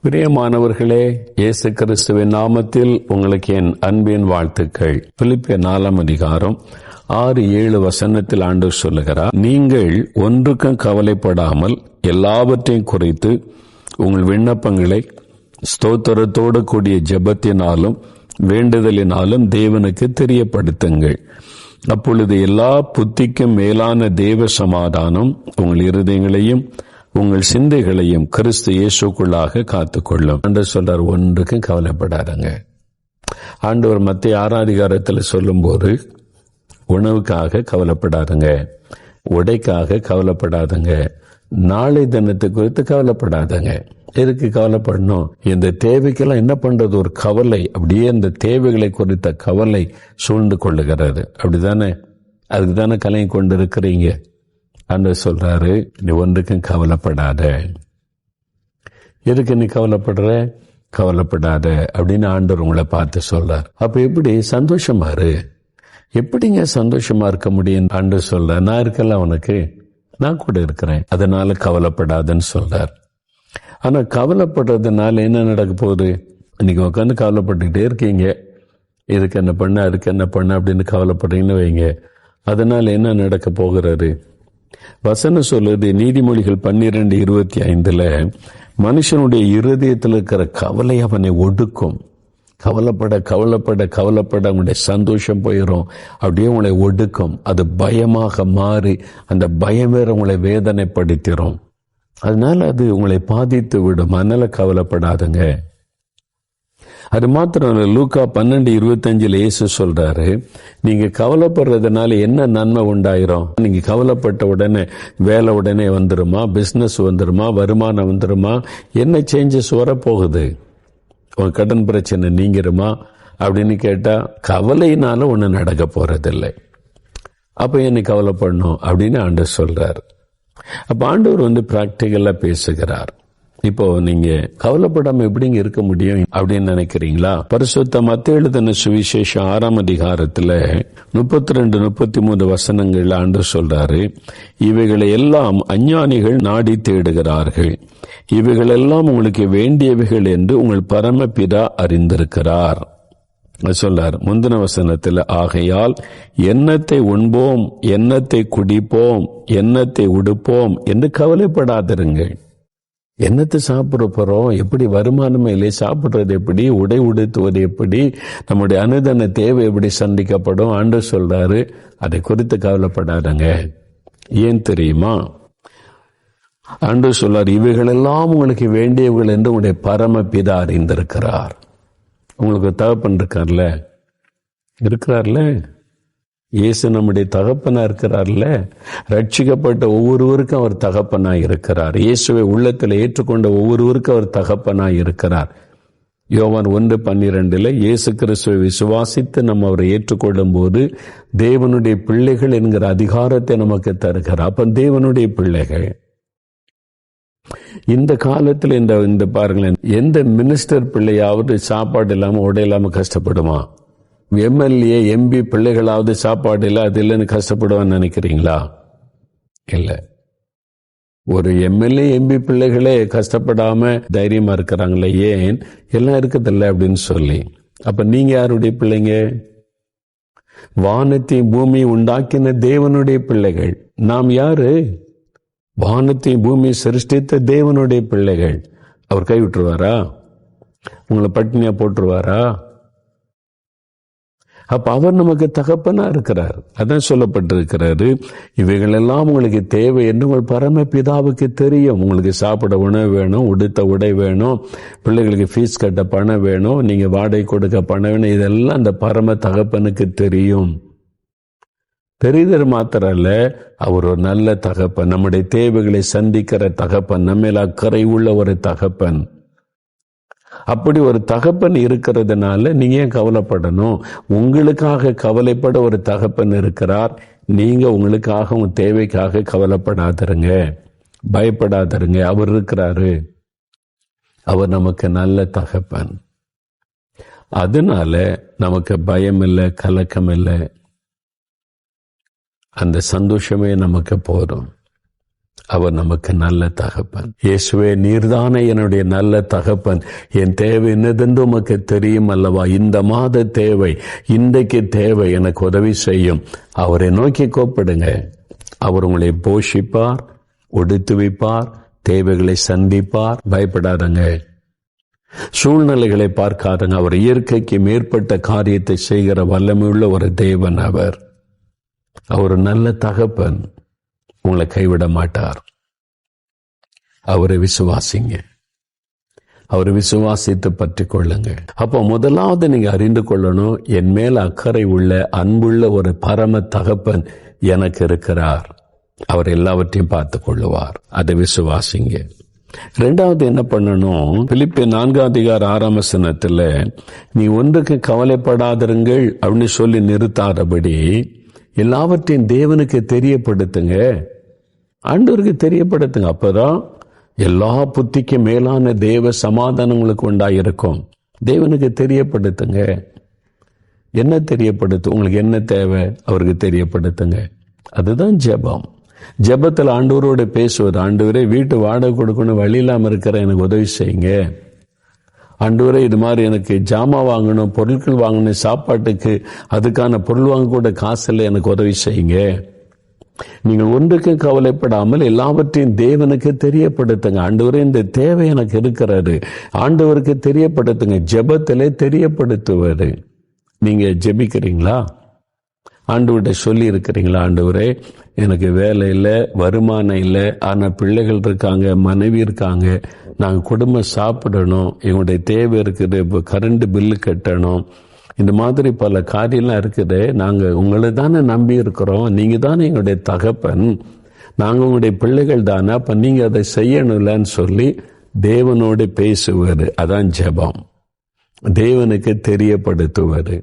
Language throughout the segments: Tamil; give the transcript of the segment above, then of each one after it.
பிரியமானவர்களே, இயேசு கிறிஸ்துவின் நாமத்தில் உங்களுக்கு என் அன்பின் வாழ்த்துக்கள். பிலிப்பியர் 4 அதிகாரம் 6-7 வசனத்தில் ஆண்டவர் சொல்லுகிறார், நீங்கள் ஒன்றுக்கும் கவலைப்படாமல் எல்லாவற்றையும் குறித்து உங்கள் விண்ணப்பங்களை ஸ்தோத்திரத்தோடு கூடிய ஜெபத்தினாலும் வேண்டுதலினாலும் தேவனுக்கு தெரியப்படுத்துங்கள். அப்பொழுது எல்லா புத்திக்கும் மேலான தேவ சமாதானம் உங்கள் இருதயங்களையும் உங்கள் சிந்தைகளையும் கிறிஸ்து இயேசுக்குள்ளாக காத்துக்கொள்ளும். ஆண்டவர் சொல்றார், ஒன்றுக்கும் கவலைப்படாதங்க. ஆண்டவர் மத்திய 6 அதிகாரத்தில் சொல்லும் போது, உணவுக்காக கவலைப்படாதங்க, உடைக்காக கவலைப்படாதங்க, நாளை தினத்தை குறித்து கவலைப்படாதங்க. எதுக்கு கவலைப்படணும்? இந்த தேவைக்கெல்லாம் என்ன பண்றது? ஒரு கவலை, அப்படியே இந்த தேவைகளை குறித்த கவலை சூழ்ந்து கொள்ளுகிறது. அப்படிதானே? அதுக்கு தானே கலங்கி கொண்டு இருக்கிறீங்க. ஆண்டவர் சொல்றாரு, நீ ஒன்றுக்கும் கவலைப்படாத. எதுக்கு நீ கவலைப்படுற? கவலைப்படாத அப்படின்னு ஆண்டவர் உங்களை பார்த்து சொல்றார். அப்ப எப்படி சந்தோஷமா இரு? எப்படிங்க சந்தோஷமா இருக்க முடியும்? ஆண்டவர் சொல்ற, நான் இருக்கல, உனக்கு நான் கூட இருக்கிறேன், அதனால கவலைப்படாதன்னு சொல்றார். ஆனா கவலைப்படுறதுனால என்ன நடக்க போகுது? இன்னைக்கு உட்காந்து கவலைப்பட்டுக்கிட்டே இருக்கீங்க, இதுக்கு என்ன பண்ண, அதுக்கு என்ன பண்ண அப்படின்னு கவலைப்படுறீங்கன்னு வைங்க. அதனால என்ன நடக்க போகிறது? வசனம் சொல்லுது, நீதிமொழிகள் 12:25, மனுஷனுடைய இருதயத்தில் இருக்கிற கவலை அவனை ஒடுக்கும். கவலைப்பட கவலைப்பட கவலைப்பட உங்களுடைய சந்தோஷம் போயிடும், அப்படியே உங்களை ஒடுக்கும். அது பயமாக மாறி அந்த பயம் வேற உங்களை வேதனைப்படுத்திடும். அதனால அது உங்களை பாதித்து விடும். அதனால கவலைப்படாதுங்க. அது மாத்திரம் இல்ல, லூக்கா 12:25 இயேசு சொல்றாரு, நீங்க கவலைப்படுறதுனால என்ன நன்மை உண்டாயிரும்? நீங்க கவலைப்பட்ட உடனே வேலை உடனே வந்துருமா? பிசினஸ் வந்துருமா? வருமானம் வந்துருமா? என்ன சேஞ்சஸ் வரப்போகுது? உங்க கடன் பிரச்சனை நீங்கிருமா அப்படின்னு கேட்டா, கவலையினால ஒண்ணு நடக்க போறதில்லை. அப்ப என்ன கவலைப்படணும் அப்படின்னு ஆண்டவர் சொல்றாரு. அப்ப ஆண்டவர் பிராக்டிகலா பேசுகிறார். இப்போ நீங்க கவலைப்படாம எப்படிங்க இருக்க முடியும் அப்படின்னு நினைக்கிறீங்களா? பரிசுத்த மத்தேயு எழுதின சுவிசேஷம் 6 அதிகாரத்துல 32-33 வசனங்கள்ல ஆண்டவர் சொல்றாரு, இவைகளை எல்லாம் அஞ்ஞானிகள் நாடி தேடுகிறார்கள், இவைகள் எல்லாம் உங்களுக்கு வேண்டியவைகள் என்று உங்கள் பரமபிதா அறிந்திருக்கிறார் சொல்றார். முந்தின வசனத்துல, ஆகையால் எண்ணத்தை உண்போம், எண்ணத்தை குடிப்போம், எண்ணத்தை உடுப்போம் என்று கவலைப்படாதிருங்கள். என்னத்தை சாப்பிட போறோம்? எப்படி வருமானம் இல்லை? சாப்பிடுறது எப்படி? உடை உடுத்துவது எப்படி? நம்முடைய அனுதின தேவை எப்படி சந்திக்கப்படும்? ஆண்டவர் சொல்றாரு, அதை குறித்து கவலைப்படாதங்க. ஏன் தெரியுமா? ஆண்டவர் சொல்றார், இவைகள் எல்லாம் உங்களுக்கு வேண்டியவர்கள் என்று உங்களுடைய பரமபிதா அறிந்திருக்கிறார். உங்களுக்கு தகப்பன் இருக்கார்ல, இருக்கிறார்ல, இயேசு நம்முடைய தகப்பனா இருக்கிறார்ல. ரட்சிக்கப்பட்ட ஒவ்வொருவருக்கும் அவர் தகப்பனா இருக்கிறார். இயேசுவை உள்ளத்தில் ஏற்றுக்கொண்ட ஒவ்வொருவருக்கும் அவர் தகப்பனா இருக்கிறார். யோவான் 1:12 இயேசு கிறிஸ்துவை விசுவாசித்து நம்ம அவரை ஏற்றுக்கொள்ளும் போது தேவனுடைய பிள்ளைகள் என்கிற அதிகாரத்தை நமக்கு தருகிறார். அப்ப தேவனுடைய பிள்ளைகள் இந்த காலத்தில் இந்த பாருங்களேன், எந்த மினிஸ்டர் பிள்ளையாவது சாப்பாடு இல்லாம உடை இல்லாம கஷ்டப்படுமா? எம்எல்ஏ எம்பி பிள்ளைகளாவது சாப்பாடு இல்லை அது இல்லைன்னு கஷ்டப்படுவான்னு நினைக்கிறீங்களா? இல்ல. ஒரு எம்எல்ஏ எம்பி பிள்ளைகளே கஷ்டப்படாம தைரியமா இருக்கிறாங்களே, ஏன்? எல்லாம் இருக்குதில்ல அப்படின்னு சொல்லி. அப்ப நீங்க யாருடைய பிள்ளைங்க? வானத்தையும் பூமி உண்டாக்கின தேவனுடைய பிள்ளைகள். நாம் யாரு? வானத்தையும் பூமியை சிருஷ்டித்த தேவனுடைய பிள்ளைகள். அவர் கைவிட்டுருவாரா? உங்களை பட்டினியா போட்டுருவாரா? அப்ப அவர் நமக்கு தகப்பனா இருக்கிறார். அதான் சொல்லப்பட்டிருக்கிறாரு, இவைகள் எல்லாம் உங்களுக்கு தேவை என்று உங்கள் பரமபிதாவுக்கு தெரியும். உங்களுக்கு சாப்பிட உணவு வேணும், உடுத்த உடை வேணும், பிள்ளைகளுக்கு ஃபீஸ் கட்ட பணம் வேணும், நீங்க வாடகை கொடுக்க பணம் வேணும், இதெல்லாம் அந்த பரம தகப்பனுக்கு தெரியும். தெரிதல் மாத்திரம் அல்ல, அவர் ஒரு நல்ல தகப்பன், நம்முடைய தேவைகளை சந்திக்கிற தகப்பன், நம்மேல அக்கறை உள்ள ஒரு தகப்பன். அப்படி ஒரு தகப்பன் இருக்கிறதுனால நீங்க ஏன் கவலைப்படணும்? உங்களுக்காக கவலைப்பட ஒரு தகப்பன் இருக்கிறார். நீங்க உங்களுக்காக உங்க தேவைக்காக கவலைப்படாதருங்க, பயப்படாதருங்க. அவர் இருக்கிறாரு. அவர் நமக்கு நல்ல தகப்பன். அதனால நமக்கு பயம் இல்லை, கலக்கம் இல்லை, அந்த சந்தோஷமே நமக்கு போதும். அவர் நமக்கு நல்ல தகப்பன். இயேசுவே, நீர்தானே என்னுடைய நல்ல தகப்பன். என் தேவை என்னதென்று உமக்கு தெரியும் அல்லவா? இந்த மாத தேவை, இன்றைக்கு தேவை, எனக்கு உதவி செய்யும். அவரை நோக்கி கூப்பிடுங்க. அவர் உங்களை போஷிப்பார், ஒடுத்து வைப்பார், தேவைகளை சந்திப்பார். பயப்படாதங்க. சூழ்நிலைகளை பார்க்காதங்க. அவர் இயற்கைக்கு மேற்பட்ட காரியத்தை செய்கிற வல்லமையுள்ள ஒரு தேவன். அவர் நல்ல தகப்பன். உங்களை கைவிட மாட்டார். அவரை விசுவாசிங்க. அவரை விசுவாசித்து பற்றி கொள்ளுங்க. அப்போ முதலாவது நீங்க அறிந்து கொள்ளணும், என் மேல அக்கறை உள்ள அன்புள்ள ஒரு பரம தகப்பன் எனக்கு இருக்கிறார். அவர் எல்லாவற்றையும் பார்த்து கொள்ளுவார். அதை விசுவாசிங்க. இரண்டாவது என்ன பண்ணணும்? பிலிப்பியர் 4:6 நீ ஒன்றுக்கு கவலைப்படாதிருங்கள் அப்படின்னு சொல்லி நிறுத்தாதபடி எல்லாவற்றையும் தேவனுக்கு தெரியப்படுத்துங்க, ஆண்டவருக்கு தெரியப்படுத்துங்க. அப்பதான் எல்லா புத்திக்கு மேலான தேவ சமாதானம் உங்களுக்கு உண்டாயிருக்கும். தேவனுக்கு தெரியப்படுத்துங்க. என்ன தெரியப்படுத்து? உங்களுக்கு என்ன தேவை அவருக்கு தெரியப்படுத்துங்க. அதுதான் ஜெபம். ஜெபத்தில் ஆண்டவரோடு பேசுவது. ஆண்டவரே, வீட்டு வாடகை கொடுக்கணும், வழி இல்லாமல் இருக்கிற, எனக்கு உதவி செய்யுங்க. ஆண்டவரே, இது மாதிரி எனக்கு ஜாமா வாங்கணும், பொருட்கள் வாங்கணும், சாப்பாட்டுக்கு அதுக்கான பொருள் வாங்க கூட காசு இல்லை, எனக்கு உதவி செய்யுங்க. நீங்கள் ஒன்றுக்கு கவலைப்படாமல் எல்லாவற்றையும் தேவனுக்கு தெரியப்படுத்துங்க. ஆண்டவரே, இந்த தேவை எனக்கு இருக்கிறது, ஆண்டவருக்கு தெரியப்படுத்துங்க. ஜெபத்திலே தெரியப்படுத்துவது. நீங்க ஜெபிக்கிறீங்களா? ஆண்டவர்கிட்ட சொல்லி இருக்கிறீங்களா? ஆண்டவரே, எனக்கு வேலை இல்லை, வருமானம் இல்லை, ஆனால் பிள்ளைகள் இருக்காங்க, மனைவி இருக்காங்க, நாங்கள் குடும்பம் சாப்பிடணும், எங்களுடைய தேவை இருக்குது, இப்போ கரண்ட் பில்லு கட்டணும், இந்த மாதிரி பல காரியம்லாம் இருக்குது. நாங்கள் உங்களை தானே நம்பி இருக்கிறோம், நீங்கள் தானே எங்களுடைய தகப்பன், நாங்கள் உங்களுடைய பிள்ளைகள் தானே, அப்போ நீங்கள் அதை செய்யணும்லன்னு சொல்லி தேவனோடு பேசுவது. அதான் ஜெபம். தேவனுக்கு தெரியப்படுத்துவது.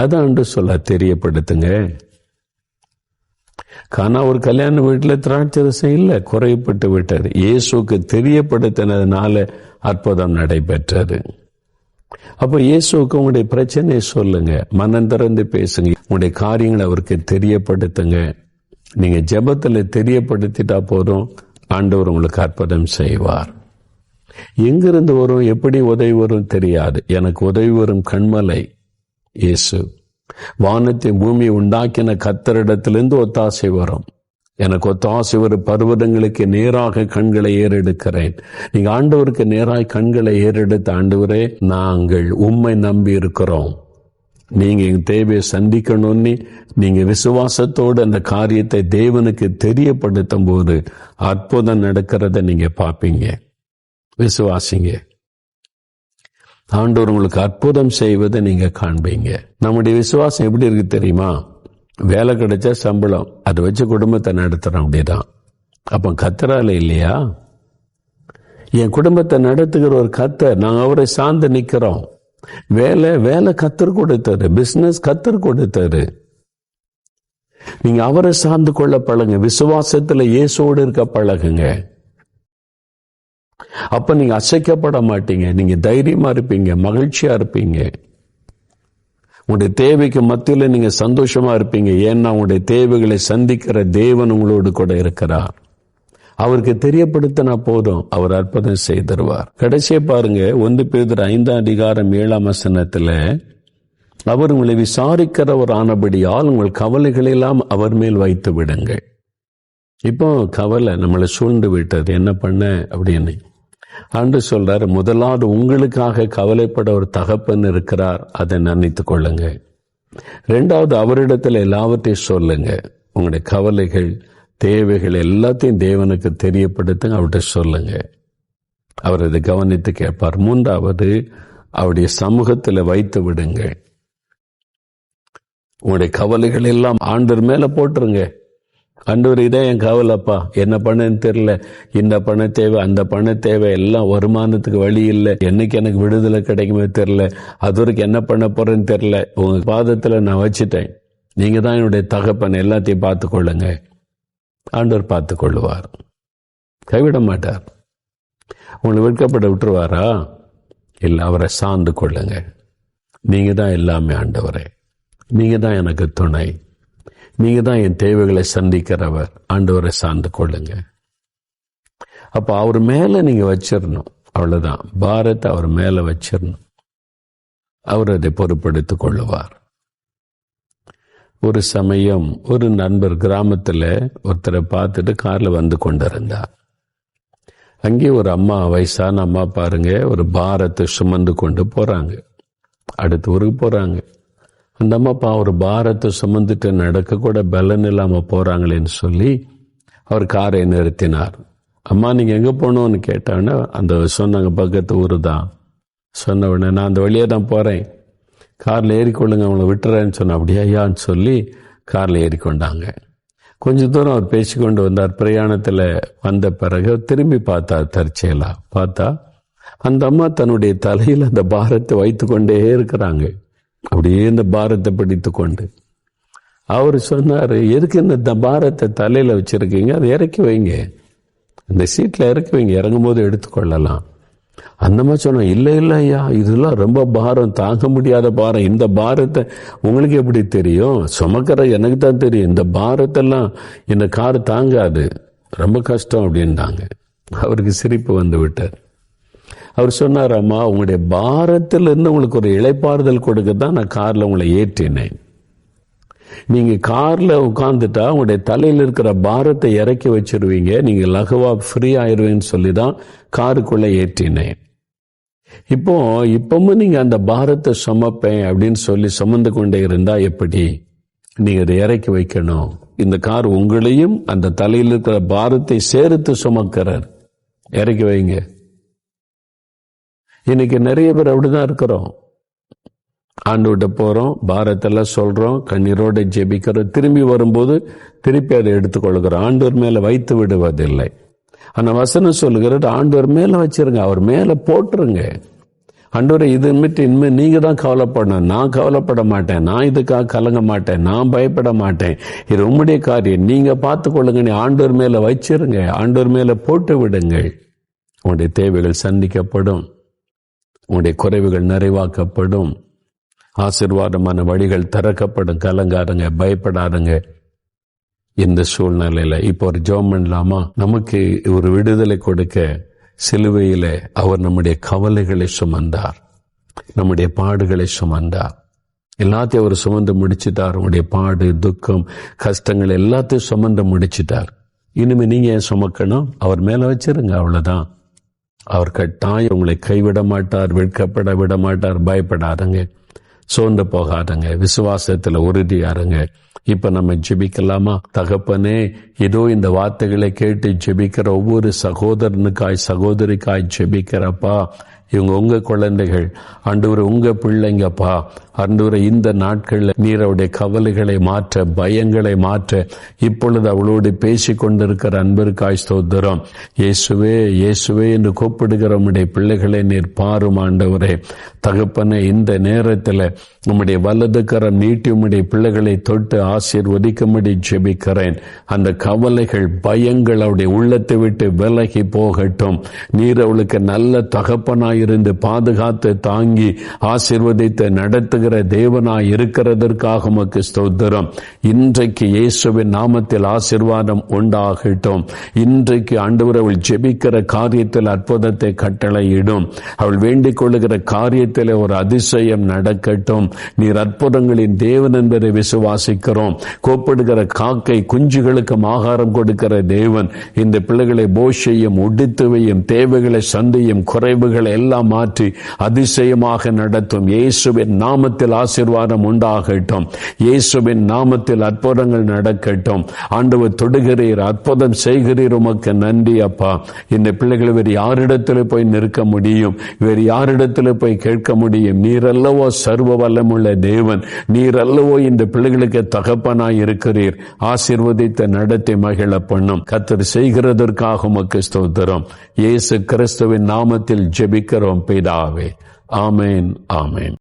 அதான் சொல்ல தெரியப்படுத்துங்க. கானா ஒரு கல்யாண வீட்டில் திராட்சை ரசம் இல்லை, குறைப்பட்டு விட்டது. இயேசுக்கு தெரியப்படுத்தினதுனால அற்புதம் நடைபெற்றது. அப்ப இயேசுக்கு உங்களுடைய பிரச்சனையை சொல்லுங்க, மனம் திறந்து பேசுங்க, உங்களுடைய காரியங்களை அவருக்கு தெரியப்படுத்துங்க. நீங்க ஜெபத்துல தெரியப்படுத்திட்டா போதும், ஆண்டவர் உங்களுக்கு அற்புதம் செய்வார். எங்கிருந்து வரும், எப்படி உதவி வரும் தெரியாது. எனக்கு உதவி வரும் கண்மலை இயேசு. வானத்தை பூமியை உண்டாக்கின கர்த்தரிடத்திலிருந்து ஒத்தாசை வரும். எனக்கு ஒத்தாசை வரும் பர்வதங்களுக்கு நேராக கண்களை ஏறெடுக்கிறேன். நீங்க ஆண்டவருக்கு நேராக கண்களை ஏறெடுத்த, ஆண்டவரே, நாங்கள் உம்மை நம்பி இருக்கிறோம், நீங்க எங்க தேவையை சந்திக்கணும்னு நீங்க விசுவாசத்தோடு அந்த காரியத்தை தேவனுக்கு தெரியப்படுத்தும் போது அற்புதம் நடக்கிறத நீங்க பார்ப்பீங்க. விசுவாசிங்க. ஆண்டவர் உங்களுக்கு அற்புதம் செய்வதை நீங்க காண்பீங்க. நம்முடைய விசுவாசம் எப்படி இருக்கு தெரியுமா? வேலை கிடைச்சா சம்பளம், அதை வச்சு குடும்பத்தை நடத்துறோம், அப்படிதான். அப்ப கர்த்தரால இல்லையா? என் குடும்பத்தை நடத்துகிற ஒரு கர்த்தர், நாங்க அவரை சார்ந்து நிக்கிறோம். வேலை கர்த்தர் கொடுத்தாரு, பிசினஸ் கர்த்தர் கொடுத்தாரு. நீங்க அவரை சார்ந்து கொள்ள பழகுங்க. விசுவாசத்துல இயேசுவோடு இருக்க பழகுங்க. அப்ப நீங்க அசைக்கப்பட மாட்டீங்க. நீங்க தைரியமா இருப்பீங்க, மகிழ்ச்சியா இருப்பீங்க. உங்களுடைய தேவைக்கு மத்தியில நீங்க சந்தோஷமா இருப்பீங்க. ஏன்னா உங்களுடைய தேவைகளை சந்திக்கிற தேவன் உங்களோடு கூட இருக்கிறார். அவருக்கு தெரியப்படுத்தினா போதும், அவர் அற்புதம் செய்திருவார். கடைசியா பாருங்க, 1 பேதுரு 5:7 அவர் உங்களை விசாரிக்கிறவர் ஆனபடியால் உங்கள் கவலைகளை எல்லாம் அவர் மேல் வைத்து விடுங்கள். இப்போ கவலை நம்மளை சூழ்ந்து விட்டது, என்ன பண்ண அப்படின்னு ஆண்டு சொல்றாரு. முதலாவது உங்களுக்காக கவலைப்பட ஒரு தகப்பன் இருக்கிறார், அதை நினைத்துக் கொள்ளுங்க. இரண்டாவது அவரிடத்துல எல்லாவற்றையும் சொல்லுங்க. உங்களுடைய கவலைகள், தேவைகள் எல்லாத்தையும் தேவனுக்கு தெரியப்படுத்துங்க, அவர்கிட்ட சொல்லுங்க. அவர் அதை கவனித்து கேட்பார். மூன்றாவது அவருடைய சமூகத்தில் வைத்து விடுங்க. உங்களுடைய கவலைகள் எல்லாம் ஆண்டவர் மேல போட்டுருங்க. ஆண்டவர், இதே என் கவலைப்பா, என்ன பண்ணன்னு தெரியல, இந்த பண தேவை, அந்த பண தேவை, எல்லாம் வருமானத்துக்கு வழி இல்லை, என்னைக்கு எனக்கு விடுதலை கிடைக்குமே தெரியல, அது வரைக்கும் என்ன பண்ண போறேன்னு தெரியல, உங்க பாதத்துல நான் வச்சுட்டேன், நீங்க தான் என்னுடைய தகப்பன், எல்லாத்தையும் பார்த்து கொள்ளுங்க. ஆண்டவர் பார்த்து கொள்ளுவார், கைவிட மாட்டார். உங்களை வெட்கப்பட விட்டுருவாரா? இல்லை, அவரை சார்ந்து கொள்ளுங்க. நீங்க தான் எல்லாமே ஆண்டவரே, நீங்க தான் எனக்கு துணை, நீங்க தான் என் தேவைகளை சந்திக்கிறவர். ஆண்டவரை சார்ந்து கொள்ளுங்க. அப்ப அவர் மேல நீங்க வச்சிடணும், அவ்வளவுதான். பாரத்தை அவர் மேல வச்சிடணும், அவர் அதை பொறுப்படுத்திக் கொள்ளுவார். ஒரு சமயம் ஒரு நண்பர் கிராமத்துல ஒருத்தரை பார்த்துட்டு கார்ல வந்து கொண்டிருந்தார். அங்கே ஒரு அம்மா, வயசான அம்மா பாருங்க, ஒரு பாரத்தை சுமந்து கொண்டு போறாங்க. அடுத்த ஊருக்கு போறாங்க. அந்த அம்மாப்பா ஒரு பாரத்தை சுமந்துட்டு நடக்க கூட பலன் இல்லாம போறாங்களேன்னு சொல்லி அவர் காரை நிறுத்தினார். அம்மா நீங்க எங்க போகணும்னு கேட்டாங்கன்னா அந்த சொன்னாங்க, பக்கத்து ஊரு தான். சொன்ன உடனே நான் அந்த வழியே தான் போறேன், கார்ல ஏறிக்கொள்ளுங்க, அவங்கள விட்டுறேன்னு சொன்ன. அப்படியே ஐயான்னு சொல்லி கார்ல ஏறிக்கொண்டாங்க. கொஞ்ச தூரம் அவர் பேசிக்கொண்டு வந்தார். பிரயாணத்துல வந்த பிறகு திரும்பி பார்த்தார். தற்செயலா பார்த்தா அந்த அம்மா தன்னுடைய தலையில் அந்த பாரத்தை வைத்து கொண்டே இருக்கிறாங்க. அப்படியே இந்த பாரத்தை பிடித்து கொண்டு அவர் சொன்னாரு, எதுக்கு இந்த பாரத்தை தலையில வச்சிருக்கீங்க, அதை இறக்கி வைங்க, இந்த சீட்ல இறக்கி வைங்க, இறங்கும் போது எடுத்துக்கொள்ளலாம். அந்த மாதிரி சொன்ன. இல்லை ஐயா, இதெல்லாம் ரொம்ப பாரம், தாங்க முடியாத பாரம். இந்த பாரத்தை உங்களுக்கு எப்படி தெரியும், சுமக்கிற எனக்கு தான் தெரியும். இந்த பாரத்தெல்லாம் இந்த கார் தாங்காது, ரொம்ப கஷ்டம் அப்படின்ட்டாங்க. அவருக்கு சிரிப்பு வந்து விட்டார். அவர் சொன்னார், அம்மா உங்களுடைய பாரத்திலிருந்து உங்களுக்கு ஒரு இளைப்பாறுதல் கொடுக்க தான் நான் கார்ல உங்களை ஏற்றினேன். நீங்க கார்ல உட்கார்ந்துட்டா உங்களுடைய தலையில் இருக்கிற பாரத்தை இறக்கி வச்சிருவீங்க, நீங்க லகுவா ஃப்ரீ ஆயிருவீங்கன்னு சொல்லிதான் காருக்குள்ள ஏற்றினேன். இப்பவும் நீங்க அந்த பாரத்தை சுமப்பேன் அப்படின்னு சொல்லி சுமந்து கொண்டே இருந்தா எப்படி? நீங்க அதை இறக்கி வைக்கணும். இந்த கார் உங்களையும் அந்த தலையில் இருக்கிற பாரத்தை சேர்த்து சுமக்கிறார், இறக்கி வைங்க. இன்னைக்கு நிறைய பேர் அப்படிதான் இருக்கிறோம். ஆண்டவர்கிட்ட போறோம், பாரத்தெல்லாம் சொல்றோம், கண்ணீரோட ஜெபிக்கிறோம், திரும்பி வரும்போது திருப்பி அதை எடுத்துக்கொள்கிறோம். ஆண்டவர் மேல வைத்து விடுவதில்லை. ஆனா வசனம் சொல்லுகிறது, ஆண்டவர் மேல வச்சிருங்க, அவர் மேல போட்டுருங்க. ஆண்டவரை இது இனிமே நீங்க தான் கவலைப்படணும், நான் கவலைப்பட மாட்டேன், நான் இதுக்காக கலங்க மாட்டேன், நான் பயப்பட மாட்டேன், இது உம்முடைய காரியம், நீங்க பார்த்து கொள்ளுங்க. ஆண்டவர் மேல வச்சிருங்க, ஆண்டவர் மேல போட்டு விடுங்கள். உங்களுடைய தேவைகள் சந்திக்கப்படும், உங்களுடைய குறைவுகள் நிறைவாக்கப்படும், ஆசீர்வாதமான வழிகள் திறக்கப்படும். கலங்காருங்க, பயப்படாதுங்க. இந்த சூழ்நிலையில இப்போ ஒரு ஜெபம் பண்ணலாமா? நமக்கு ஒரு விடுதலை கொடுக்க சிலுவையில அவர் நம்முடைய கவலைகளை சுமந்தார், நம்முடைய பாடுகளை சுமந்தார். எல்லாத்தையும் அவர் சுமந்து முடிச்சிட்டார். உங்களுடைய பாடு, துக்கம், கஷ்டங்கள் எல்லாத்தையும் சுமந்து முடிச்சிட்டார். இனிமே நீங்க ஏன் சுமக்கணும்? அவர் மேல வச்சிருங்க, அவ்வளவுதான். அவர் கட்டாயம் உங்களை கைவிட மாட்டார், வெட்கப்பட விட மாட்டார். பயப்படாதங்க, சோர்ந்து போகாதங்க, விசுவாசத்துல உறுதியாருங்க. இப்ப நம்ம ஜெபிக்கலாமா? தகப்பனே, ஏதோ இந்த வார்த்தைகளை கேட்டு ஜெபிக்கிற ஒவ்வொரு சகோதரனுக்காய் சகோதரிக்காய் ஜெபிக்கிறப்பா. இவங்க உங்க குழந்தைகள், ஆண்டவரே உங்க பிள்ளைங்கப்பா. ஆண்டவரே இந்த நாட்கள்ல நீர் அவருடைய கவலைகளை மாற்ற, பயங்களை மாற்ற இப்பொழுது அவளோடு பேசிக் கொண்டிருக்கிற அன்பிற்காய் ஸ்தோத்திரம். இயேசுவே இயேசுவே என்று கூப்பிடுகிற உம்முடைய பிள்ளைகளை நீர் பாரும் ஆண்டவரே. தகப்பனே, இந்த நேரத்தில் உம்முடைய வலது கரம் நீட்டி உம்முடைய பிள்ளைகளை தொட்டு ஆசீர்வதிக்கும்படி ஜெபிக்கிறேன். அந்த கவலைகள், பயங்கள் அவருடைய உள்ளத்தை விட்டு விலகி போகட்டும். நீர் அவளுக்கு நல்ல தகப்பனாயிருந்து பாதுகாத்து தாங்கி ஆசீர்வதித்து நடத்துகிற தேவனாய் இருக்கிறதற்காக உமக்கு ஸ்தோத்திரம். இன்றைக்கு இயேசுவின் நாமத்தில் ஆசீர்வாதம் உண்டாகட்டும். இன்றைக்கு ஆண்டவர் அவள் ஜெபிக்கிற காரியத்தில் அற்புதத்தை கட்டளையிடும். அவள் வேண்டிக் கொள்ளுகிற காரியத்தில் ஒரு அதிசயம் நடக்கட்டும். நீர் அற்புதங்களின் தேவன் என்பதை விசுவாசிக்கிறோம். கூப்பிடுகிற காக்கை குஞ்சுகளுக்கு ஆகாரம் கொடுக்கிற தேவன் இந்த பிள்ளைகளை போஷையும் உடித்துவையும் தேவைகளை சந்தையும் குறைவுகளை எல்லாம் மாற்றி அதிசயமாக நடத்தும். இயேசுவின் நாமத்தில் ஆசீர்வாதம் உண்டாகட்டும். இயேசுவின் நாமத்தில் அற்புதங்கள் நடக்கட்டும். ஆண்டவர் தொடுகிறீர், அற்புதம் செய்கிறீர், உமக்கு நன்றி அப்பா. இந்த பிள்ளைகளை வேறு யாரிடத்தில் போய் நிற்க முடியும்? வேறு யாரிடத்தில் போய் கேட்க முடியும்? நீரல்லவோ சர்வ வல்லமுள்ள தேவன், நீரல்லவோ இந்த பிள்ளைகளுக்கு தகப்பனாய் இருக்கிறீர். ஆசீர்வதித்த நடத்தி மகிழ பண்ணும். கர்த்தர் செய்கிறதற்காக உமக்கு ஸ்தோத்திரம். இயேசு கிறிஸ்துவின் நாமத்தில் ஜெபிக்கிறோம் பிதாவே. ஆமேன், ஆமேன்.